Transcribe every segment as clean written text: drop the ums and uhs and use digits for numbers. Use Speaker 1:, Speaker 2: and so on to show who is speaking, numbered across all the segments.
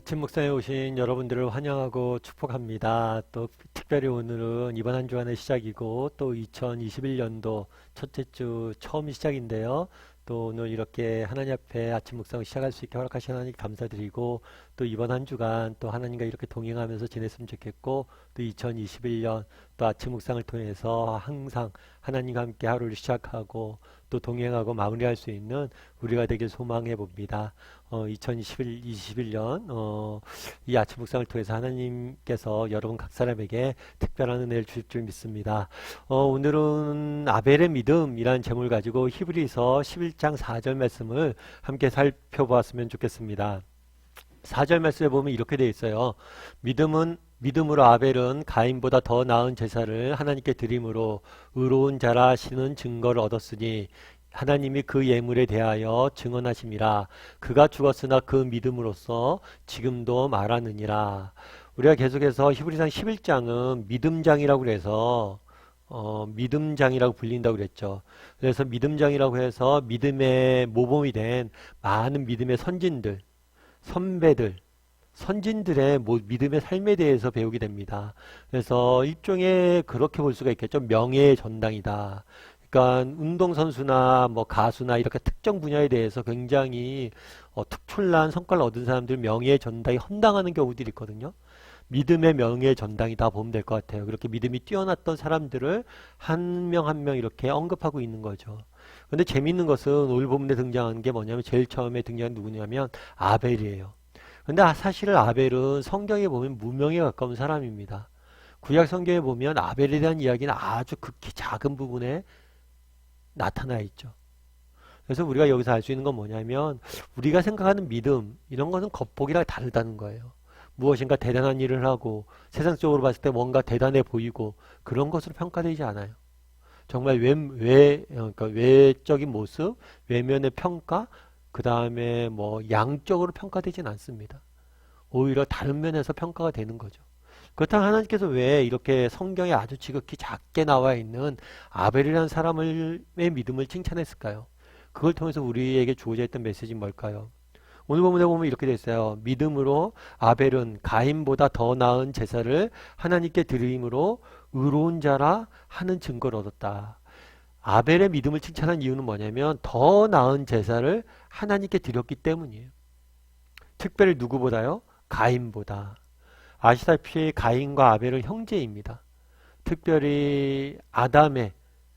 Speaker 1: 아침 목상에 오신 여러분들을 환영하고 축복합니다. 또 특별히 오늘은 이번 한 주간의 시작이고 또 2021년도 첫째 주 처음 시작인데요. 또 오늘 이렇게 하나님 앞에 아침 묵상을 시작할 수 있게 허락하신 하나님 감사드리고 또 이번 한 주간 또 하나님과 이렇게 동행하면서 지냈으면 좋겠고 또 2021년 또 아침 묵상을 통해서 항상 하나님과 함께 하루를 시작하고 또 동행하고 마무리할 수 있는 우리가 되길 소망해 봅니다. 2021년 이 아침 묵상을 통해서 하나님께서 여러분 각 사람에게 특별한 은혜를 주실 줄 믿습니다. 오늘은 아벨의 믿음이라는 제목을 가지고 히브리서 11장 4절 말씀을 함께 살펴보았으면 좋겠습니다. 4절 말씀에 보면 이렇게 되어 있어요. 믿음으로 아벨은 가인보다 더 나은 제사를 하나님께 드림으로 의로운 자라 하시는 증거를 얻었으니 하나님이 그 예물에 대하여 증언하심이라. 그가 죽었으나 그 믿음으로써 지금도 말하느니라. 우리가 계속해서 히브리상 11장은 믿음장이라고 그래서 믿음장이라고 불린다고 그랬죠. 그래서 믿음장이라고 해서 믿음의 모범이 된 많은 믿음의 선진들, 선배들, 선진들의 믿음의 삶에 대해서 배우게 됩니다. 그래서 일종의 그렇게 볼 수가 있겠죠. 명예의 전당이다. 그러니까 운동선수나 뭐 가수나 이렇게 특정 분야에 대해서 굉장히 특출난 성과를 얻은 사람들 명예의 전당이 헌당하는 경우들이 있거든요. 믿음의 명예의 전당이다 보면 될 것 같아요. 그렇게 믿음이 뛰어났던 사람들을 한 명 한 명 이렇게 언급하고 있는 거죠. 근데 재밌는 것은 오늘 본문에 등장하는 게 뭐냐면 제일 처음에 등장한 누구냐면 아벨이에요. 근데 사실 아벨은 성경에 보면 무명에 가까운 사람입니다. 구약 성경에 보면 아벨에 대한 이야기는 아주 극히 작은 부분에 나타나 있죠. 그래서 우리가 여기서 알 수 있는 건 뭐냐면 우리가 생각하는 믿음 이런 것은 겉보기랑 다르다는 거예요. 무엇인가 대단한 일을 하고 세상적으로 봤을 때 뭔가 대단해 보이고 그런 것으로 평가되지 않아요. 정말 그러니까 외적인 모습, 외면의 평가, 그 다음에 뭐 양적으로 평가되진 않습니다. 오히려 다른 면에서 평가가 되는 거죠. 그렇다면 하나님께서 왜 이렇게 성경에 아주 지극히 작게 나와 있는 아벨이라는 사람의 믿음을 칭찬했을까요? 그걸 통해서 우리에게 주어져 있던 메시지는 뭘까요? 오늘 본문에 보면 이렇게 되어 있어요. 믿음으로 아벨은 가인보다 더 나은 제사를 하나님께 드림으로 의로운 자라 하는 증거를 얻었다. 아벨의 믿음을 칭찬한 이유는 뭐냐면 더 나은 제사를 하나님께 드렸기 때문이에요. 특별히 누구보다요? 가인보다. 아시다시피 가인과 아벨은 형제입니다. 특별히 아담의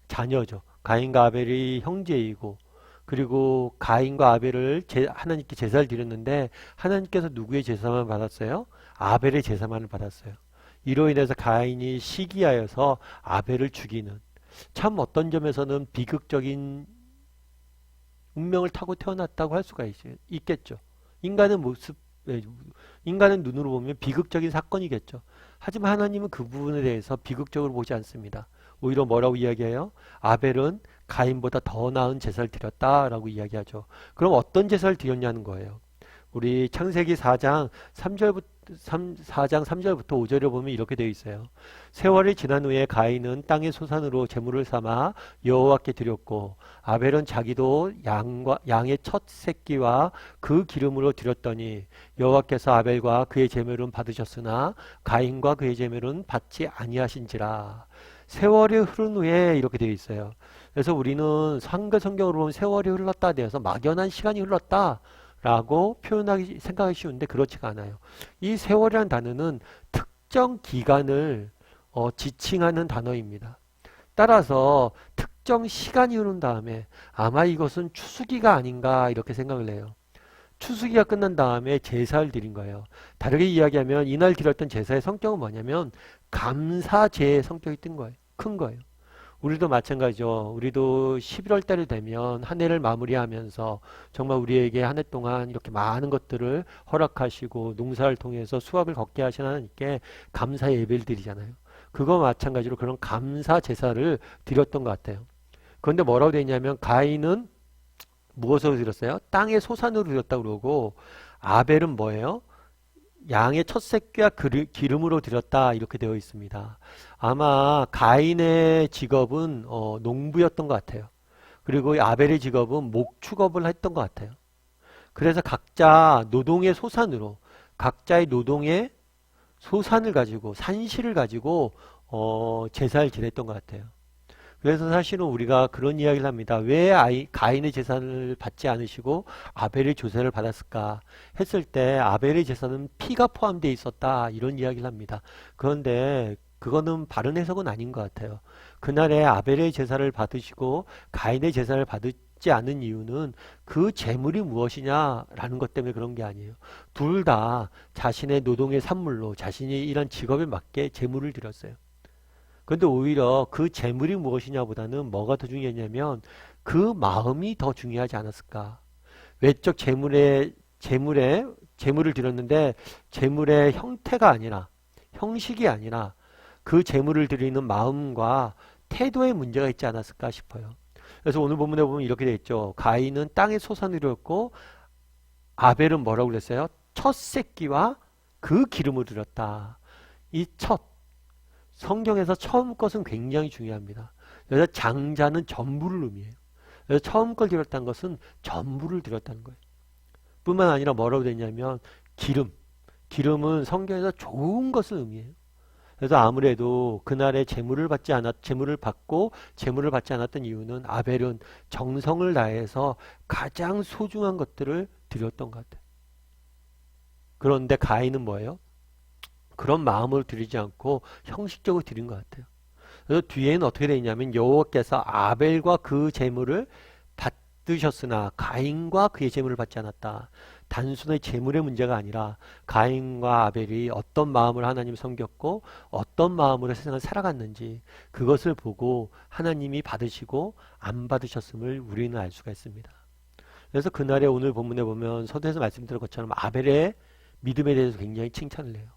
Speaker 1: 자녀죠. 가인과 아벨이 형제이고 그리고 가인과 아벨을 하나님께 제사를 드렸는데 하나님께서 누구의 제사만 받았어요? 아벨의 제사만을 받았어요. 이로 인해서 가인이 시기하여서 아벨을 죽이는 참 어떤 점에서는 비극적인 운명을 타고 태어났다고 할 수가 있겠죠. 인간의 모습, 인간의 눈으로 보면 비극적인 사건이겠죠. 하지만 하나님은 그 부분에 대해서 비극적으로 보지 않습니다. 오히려 뭐라고 이야기해요? 아벨은 가인보다 더 나은 제사를 드렸다라고 이야기하죠. 그럼 어떤 제사를 드렸냐는 거예요. 우리 창세기 4장 3절부터 5절에 보면 이렇게 되어 있어요. 세월이 지난 후에 가인은 땅의 소산으로 제물을 삼아 여호와께 드렸고 아벨은 자기도 양의 첫 새끼와 그 기름으로 드렸더니 여호와께서 아벨과 그의 제물은 받으셨으나 가인과 그의 제물은 받지 아니하신지라. 세월이 흐른 후에 이렇게 되어 있어요. 그래서 우리는 한글 성경으로 보면 세월이 흘렀다 되어서 막연한 시간이 흘렀다 라고 생각하기 쉬운데 그렇지가 않아요. 이 세월이라는 단어는 특정 기간을 지칭하는 단어입니다. 따라서 특정 시간이 흐른 다음에 아마 이것은 추수기가 아닌가 이렇게 생각을 해요. 추수기가 끝난 다음에 제사를 드린 거예요. 다르게 이야기하면 이날 드렸던 제사의 성격은 뭐냐면 감사제의 성격이 큰 거예요. 우리도 마찬가지죠. 우리도 11월 달이 되면 한 해를 마무리하면서 정말 우리에게 한 해 동안 이렇게 많은 것들을 허락하시고 농사를 통해서 수확을 걷게 하신 하나님께 감사 예배를 드리잖아요. 그거 마찬가지로 그런 감사 제사를 드렸던 것 같아요. 그런데 뭐라고 되어 있냐면 가인은 무엇으로 드렸어요? 땅의 소산으로 드렸다고 그러고 아벨은 뭐예요? 양의 첫 새끼와 기름으로 드렸다 이렇게 되어 있습니다. 아마 가인의 직업은 농부였던 것 같아요. 그리고 아벨의 직업은 목축업을 했던 것 같아요. 그래서 각자 노동의 소산으로 각자의 노동의 소산을 가지고 산실을 가지고 제사를 지냈던 것 같아요. 그래서 사실은 우리가 그런 이야기를 합니다. 왜 가인의 제사를 받지 않으시고 아벨의 제사를 받았을까 했을 때 아벨의 제사는 피가 포함되어 있었다 이런 이야기를 합니다. 그런데 그거는 바른 해석은 아닌 것 같아요. 그날에 아벨의 제사를 받으시고 가인의 제사를 받지 않은 이유는 그 제물이 무엇이냐라는 것 때문에 그런 게 아니에요. 둘 다 자신의 노동의 산물로 자신이 일한 직업에 맞게 제물을 드렸어요. 그런데 오히려 그 재물이 무엇이냐보다는 뭐가 더 중요했냐면 그 마음이 더 중요하지 않았을까. 외적 재물을 드렸는데 재물의 형태가 아니라 형식이 아니라 그 재물을 드리는 마음과 태도에 문제가 있지 않았을까 싶어요. 그래서 오늘 본문에 보면 이렇게 되어 있죠. 가인은 땅의 소산을 드렸고 아벨은 뭐라고 그랬어요? 첫 새끼와 그 기름을 드렸다. 이 첫 성경에서 처음 것은 굉장히 중요합니다. 그래서 장자는 전부를 의미해요. 그래서 처음 걸 드렸다는 것은 전부를 드렸다는 거예요. 뿐만 아니라 뭐라고 되냐면 기름은 성경에서 좋은 것을 의미해요. 그래서 아무래도 그날에 제물을 받지 않았던 이유는 아벨은 정성을 다해서 가장 소중한 것들을 드렸던 것 같아요. 그런데 가인은 뭐예요? 그런 마음으로 드리지 않고 형식적으로 드린 것 같아요. 그래서 뒤에는 어떻게 되어 있냐면 여호와께서 아벨과 그 제물을 받으셨으나 가인과 그의 제물을 받지 않았다. 단순히 제물의 문제가 아니라 가인과 아벨이 어떤 마음으로 하나님을 섬겼고 어떤 마음으로 세상을 살아갔는지 그것을 보고 하나님이 받으시고 안 받으셨음을 우리는 알 수가 있습니다. 그래서 그날에 오늘 본문에 보면 서두에서 말씀드린 것처럼 아벨의 믿음에 대해서 굉장히 칭찬을 해요.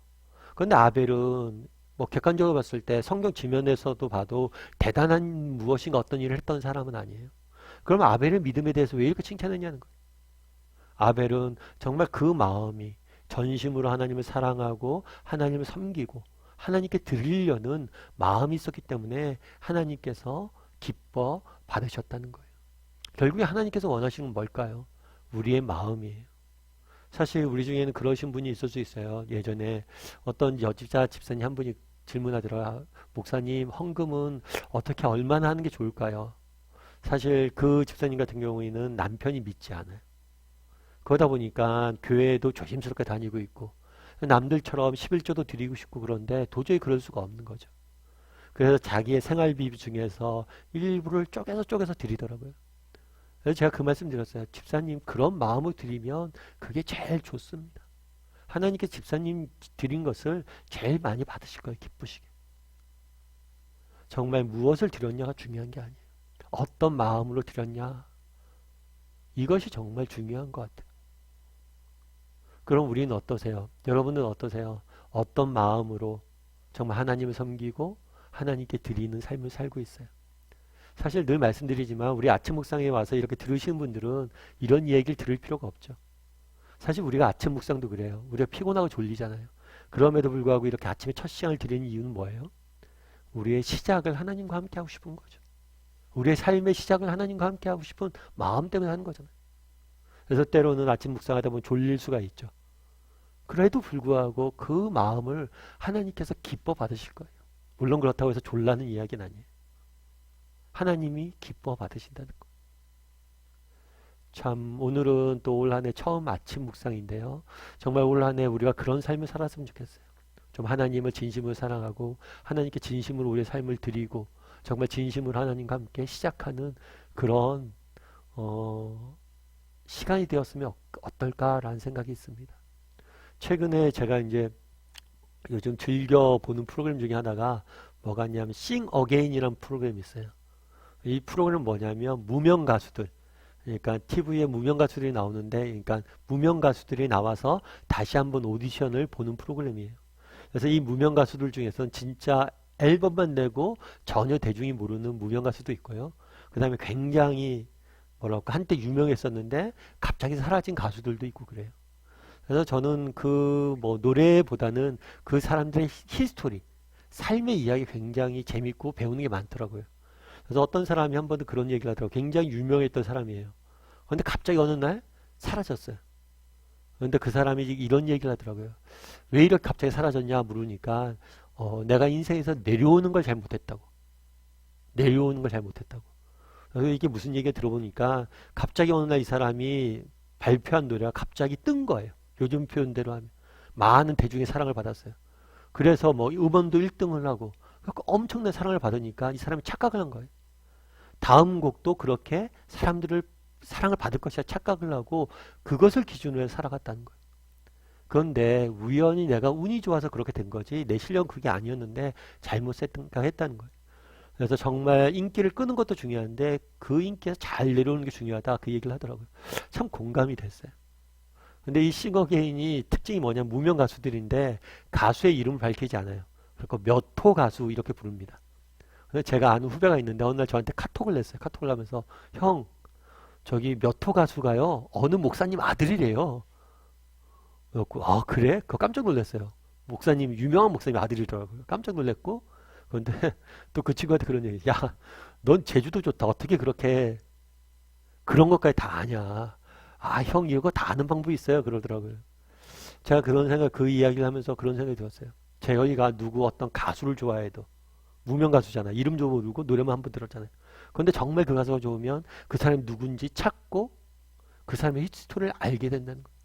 Speaker 1: 그런데 아벨은 뭐 객관적으로 봤을 때 성경 지면에서도 봐도 대단한 무엇인가 어떤 일을 했던 사람은 아니에요. 그럼 아벨의 믿음에 대해서 왜 이렇게 칭찬했냐는 거예요. 아벨은 정말 그 마음이 전심으로 하나님을 사랑하고 하나님을 섬기고 하나님께 드리려는 마음이 있었기 때문에 하나님께서 기뻐 받으셨다는 거예요. 결국에 하나님께서 원하시는 건 뭘까요? 우리의 마음이에요. 사실 우리 중에는 그러신 분이 있을 수 있어요. 예전에 어떤 여집자 집사님 한 분이 질문하더라. 목사님, 헌금은 어떻게 얼마나 하는 게 좋을까요? 사실 그 집사님 같은 경우에는 남편이 믿지 않아요. 그러다 보니까 교회에도 조심스럽게 다니고 있고 남들처럼 11조도 드리고 싶고 그런데 도저히 그럴 수가 없는 거죠. 그래서 자기의 생활비 중에서 일부를 쪼개서 드리더라고요. 그래서 제가 그 말씀 드렸어요. 집사님 그런 마음을 드리면 그게 제일 좋습니다. 하나님께 집사님 드린 것을 제일 많이 받으실 거예요. 기쁘시게. 정말 무엇을 드렸냐가 중요한 게 아니에요. 어떤 마음으로 드렸냐. 이것이 정말 중요한 것 같아요. 그럼 우리는 어떠세요? 여러분은 어떠세요? 어떤 마음으로 정말 하나님을 섬기고 하나님께 드리는 삶을 살고 있어요? 사실 늘 말씀드리지만 우리 아침 묵상에 와서 이렇게 들으시는 분들은 이런 얘기를 들을 필요가 없죠. 사실 우리가 아침 묵상도 그래요. 우리가 피곤하고 졸리잖아요. 그럼에도 불구하고 이렇게 아침에 첫 시간을 드리는 이유는 뭐예요? 우리의 시작을 하나님과 함께 하고 싶은 거죠. 우리의 삶의 시작을 하나님과 함께 하고 싶은 마음 때문에 하는 거잖아요. 그래서 때로는 아침 묵상하다 보면 졸릴 수가 있죠. 그래도 불구하고 그 마음을 하나님께서 기뻐 받으실 거예요. 물론 그렇다고 해서 졸라는 이야기는 아니에요. 하나님이 기뻐 받으신다는 거. 참 오늘은 또 올 한 해 처음 아침 묵상인데요. 정말 올 한 해 우리가 그런 삶을 살았으면 좋겠어요. 좀 하나님을 진심으로 사랑하고 하나님께 진심으로 우리의 삶을 드리고 정말 진심으로 하나님과 함께 시작하는 그런 시간이 되었으면 어떨까라는 생각이 있습니다. 최근에 제가 이제 요즘 즐겨 보는 프로그램 중에 하나가 뭐가 있냐면 Sing Again이라는 프로그램이 있어요. 이 프로그램은 뭐냐면 무명 가수들, 그러니까 TV에 무명 가수들이 나오는데, 그러니까 무명 가수들이 나와서 다시 한번 오디션을 보는 프로그램이에요. 그래서 이 무명 가수들 중에서는 진짜 앨범만 내고 전혀 대중이 모르는 무명 가수도 있고요. 그 다음에 굉장히 뭐랄까 한때 유명했었는데 갑자기 사라진 가수들도 있고 그래요. 그래서 저는 그 뭐 노래보다는 그 사람들의 히스토리, 삶의 이야기 굉장히 재밌고 배우는 게 많더라고요. 그래서 어떤 사람이 한 번도 그런 얘기를 하더라고요. 굉장히 유명했던 사람이에요. 그런데 갑자기 어느 날 사라졌어요. 그런데 그 사람이 이런 얘기를 하더라고요. 왜 이렇게 갑자기 사라졌냐 물으니까 내가 인생에서 내려오는 걸 잘못했다고. 내려오는 걸 잘못했다고. 그래서 이게 무슨 얘기가 들어보니까 갑자기 어느 날 이 사람이 발표한 노래가 갑자기 뜬 거예요. 요즘 표현대로 하면. 많은 대중의 사랑을 받았어요. 그래서 뭐 음원도 1등을 하고 엄청난 사랑을 받으니까 이 사람이 착각을 한 거예요. 다음 곡도 그렇게 사람들을 사랑을 받을 것이라 착각을 하고 그것을 기준으로 해서 살아갔다는 거예요. 그런데 우연히 내가 운이 좋아서 그렇게 된 거지 내 실력은 그게 아니었는데 잘못 생각했다는 거예요. 그래서 정말 인기를 끄는 것도 중요한데 그 인기에서 잘 내려오는 게 중요하다 그 얘기를 하더라고요. 참 공감이 됐어요. 근데 이 싱어게인이 특징이 뭐냐 무명 가수들인데 가수의 이름을 밝히지 않아요. 그리고 몇 호 가수 이렇게 부릅니다. 그래서 제가 아는 후배가 있는데 어느 날 저한테 카톡을 냈어요. 카톡을 하면서 형 저기 몇 호 가수가요 어느 목사님 아들이래요. 그래갖고 아 그래? 그거 깜짝 놀랐어요. 목사님 유명한 목사님 아들이더라고요. 깜짝 놀랐고 그런데 또 그 친구한테 그런 얘기 야 넌 제주도 좋다 어떻게 그렇게 그런 것까지 다 아냐. 아 형 이거 다 아는 방법이 있어요 그러더라고요. 제가 그런 생각 그 이야기를 하면서 그런 생각이 들었어요. 재현이가 누구 어떤 가수를 좋아해도 무명 가수잖아. 이름도 모르고 노래만 한 번 들었잖아요. 그런데 정말 그 가수가 좋으면 그 사람이 누군지 찾고 그 사람의 히스토리를 알게 된다는 거예요.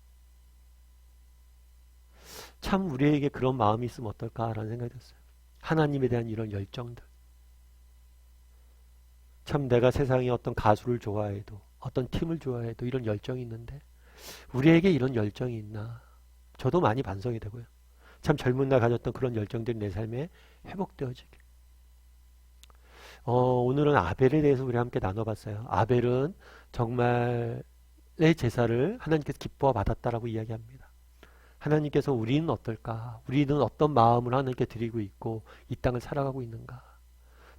Speaker 1: 참 우리에게 그런 마음이 있으면 어떨까라는 생각이 들었어요. 하나님에 대한 이런 열정들. 참 내가 세상에 어떤 가수를 좋아해도 어떤 팀을 좋아해도 이런 열정이 있는데 우리에게 이런 열정이 있나. 저도 많이 반성이 되고요. 참 젊은 날 가졌던 그런 열정들이 내 삶에 회복되어지길. 오늘은 아벨에 대해서 우리 함께 나눠봤어요. 아벨은 정말 내 제사를 하나님께서 기뻐 받았다라고 이야기합니다. 하나님께서 우리는 어떨까? 우리는 어떤 마음을 하나님께 드리고 있고 이 땅을 살아가고 있는가?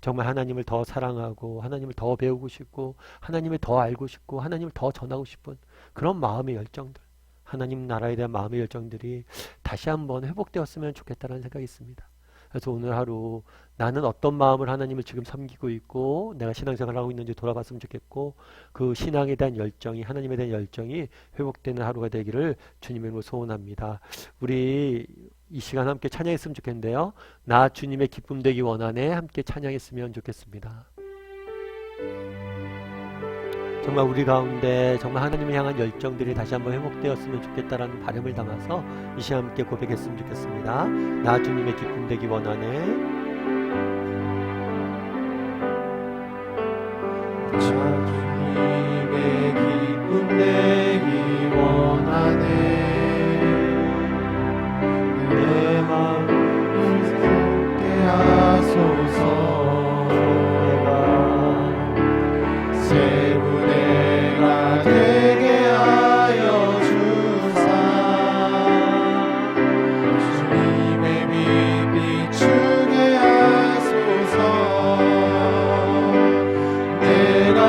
Speaker 1: 정말 하나님을 더 사랑하고 하나님을 더 배우고 싶고 하나님을 더 알고 싶고 하나님을 더 전하고 싶은 그런 마음의 열정들, 하나님 나라에 대한 마음의 열정들이 다시 한번 회복되었으면 좋겠다는 생각이 있습니다. 그래서 오늘 하루 나는 어떤 마음을 하나님을 지금 섬기고 있고 내가 신앙생활을 하고 있는지 돌아봤으면 좋겠고 그 신앙에 대한 열정이 하나님에 대한 열정이 회복되는 하루가 되기를 주님의 이름으로 소원합니다. 우리 이 시간 함께 찬양했으면 좋겠는데요. 나 주님의 기쁨 되기 원하네 함께 찬양했으면 좋겠습니다. 정말 우리 가운데 정말 하나님을 향한 열정들이 다시 한번 회복되었으면 좋겠다라는 바람을 담아서 이 시간 함께 고백했으면 좋겠습니다. 나 주님의 기쁨 되기 원하네.
Speaker 2: 나 주님의 기쁨 되기 원하네. 내 마음을 새롭게 하소서. 새 부대가 되게 하여 주사. 주님의 빛 비추게 하소서. 내가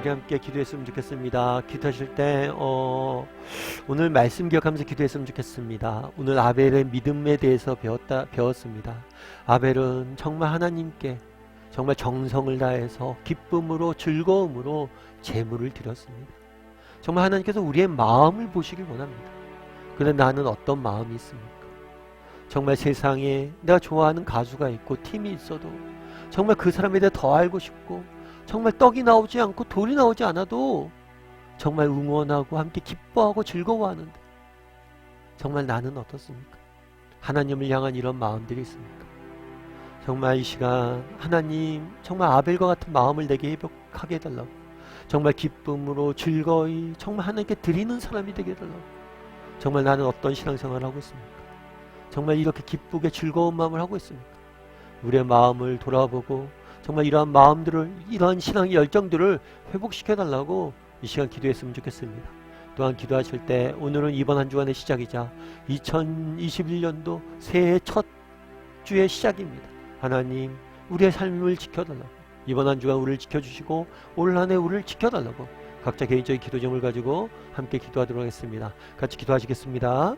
Speaker 1: 우리 함께 기도했으면 좋겠습니다. 기도하실 때 오늘 말씀 기억하면서 기도했으면 좋겠습니다. 오늘 아벨의 믿음에 대해서 배웠습니다. 아벨은 정말 하나님께 정말 정성을 다해서 기쁨으로 즐거움으로 제물을 드렸습니다. 정말 하나님께서 우리의 마음을 보시길 원합니다. 그런데 나는 어떤 마음이 있습니까? 정말 세상에 내가 좋아하는 가수가 있고 팀이 있어도 정말 그 사람에 대해 더 알고 싶고 정말 떡이 나오지 않고 돌이 나오지 않아도 정말 응원하고 함께 기뻐하고 즐거워하는데 정말 나는 어떻습니까? 하나님을 향한 이런 마음들이 있습니까? 정말 이 시간 하나님 정말 아벨과 같은 마음을 내게 회복하게 해달라고, 정말 기쁨으로 즐거이 정말 하나님께 드리는 사람이 되게 해달라고. 정말 나는 어떤 신앙생활을 하고 있습니까? 정말 이렇게 기쁘게 즐거운 마음을 하고 있습니까? 우리의 마음을 돌아보고 정말 이러한 마음들을, 이러한 신앙의 열정들을 회복시켜달라고 이 시간 기도했으면 좋겠습니다. 또한 기도하실 때 오늘은 이번 한 주간의 시작이자 2021년도 새해 첫 주의 시작입니다. 하나님 우리의 삶을 지켜달라고, 이번 한 주간 우리를 지켜주시고 올 한 해 우리를 지켜달라고 각자 개인적인 기도 제목을 가지고 함께 기도하도록 하겠습니다. 같이 기도하시겠습니다.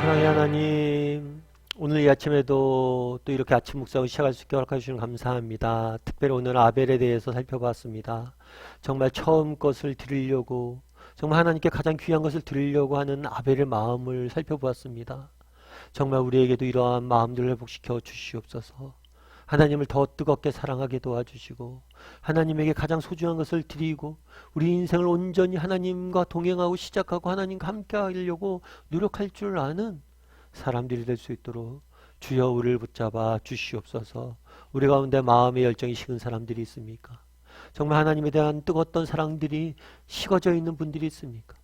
Speaker 1: 사랑의 하나님, 오늘 이 아침에도 또 이렇게 아침 묵상을 시작할 수 있게 허락해 주시면 감사합니다. 특별히 오늘 아벨에 대해서 살펴봤습니다. 정말 처음 것을 드리려고, 정말 하나님께 가장 귀한 것을 드리려고 하는 아벨의 마음을 살펴보았습니다. 정말 우리에게도 이러한 마음들을 회복시켜 주시옵소서. 하나님을 더 뜨겁게 사랑하게 도와주시고 하나님에게 가장 소중한 것을 드리고 우리 인생을 온전히 하나님과 동행하고 시작하고 하나님과 함께 하려고 노력할 줄 아는 사람들이 될 수 있도록 주여 우리를 붙잡아 주시옵소서. 우리 가운데 마음의 열정이 식은 사람들이 있습니까? 정말 하나님에 대한 뜨거웠던 사랑들이 식어져 있는 분들이 있습니까?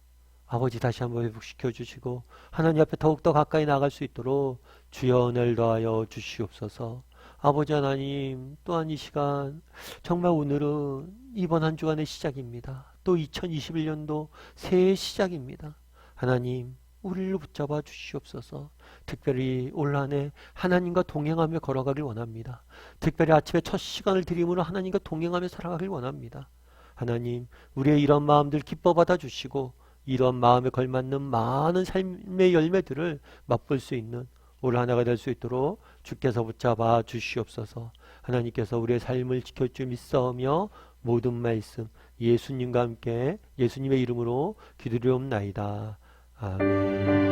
Speaker 1: 아버지 다시 한번 회복시켜 주시고 하나님 앞에 더욱더 가까이 나갈 수 있도록 주여 은혜를 더하여 주시옵소서. 아버지 하나님, 또한 이 시간 정말 오늘은 이번 한 주간의 시작입니다. 또 2021년도 새해 시작입니다. 하나님 우리를 붙잡아 주시옵소서. 특별히 올 한 해 하나님과 동행하며 걸어가길 원합니다. 특별히 아침에 첫 시간을 드림으로 하나님과 동행하며 살아가길 원합니다. 하나님 우리의 이런 마음들 기뻐 받아 주시고 이런 마음에 걸맞는 많은 삶의 열매들을 맛볼 수 있는 올 한 해가 될 수 있도록 주께서 붙잡아 주시옵소서. 하나님께서 우리의 삶을 지켜줄 믿사오며 모든 말씀 예수님과 함께 예수님의 이름으로 기도드리옵나이다. 아멘.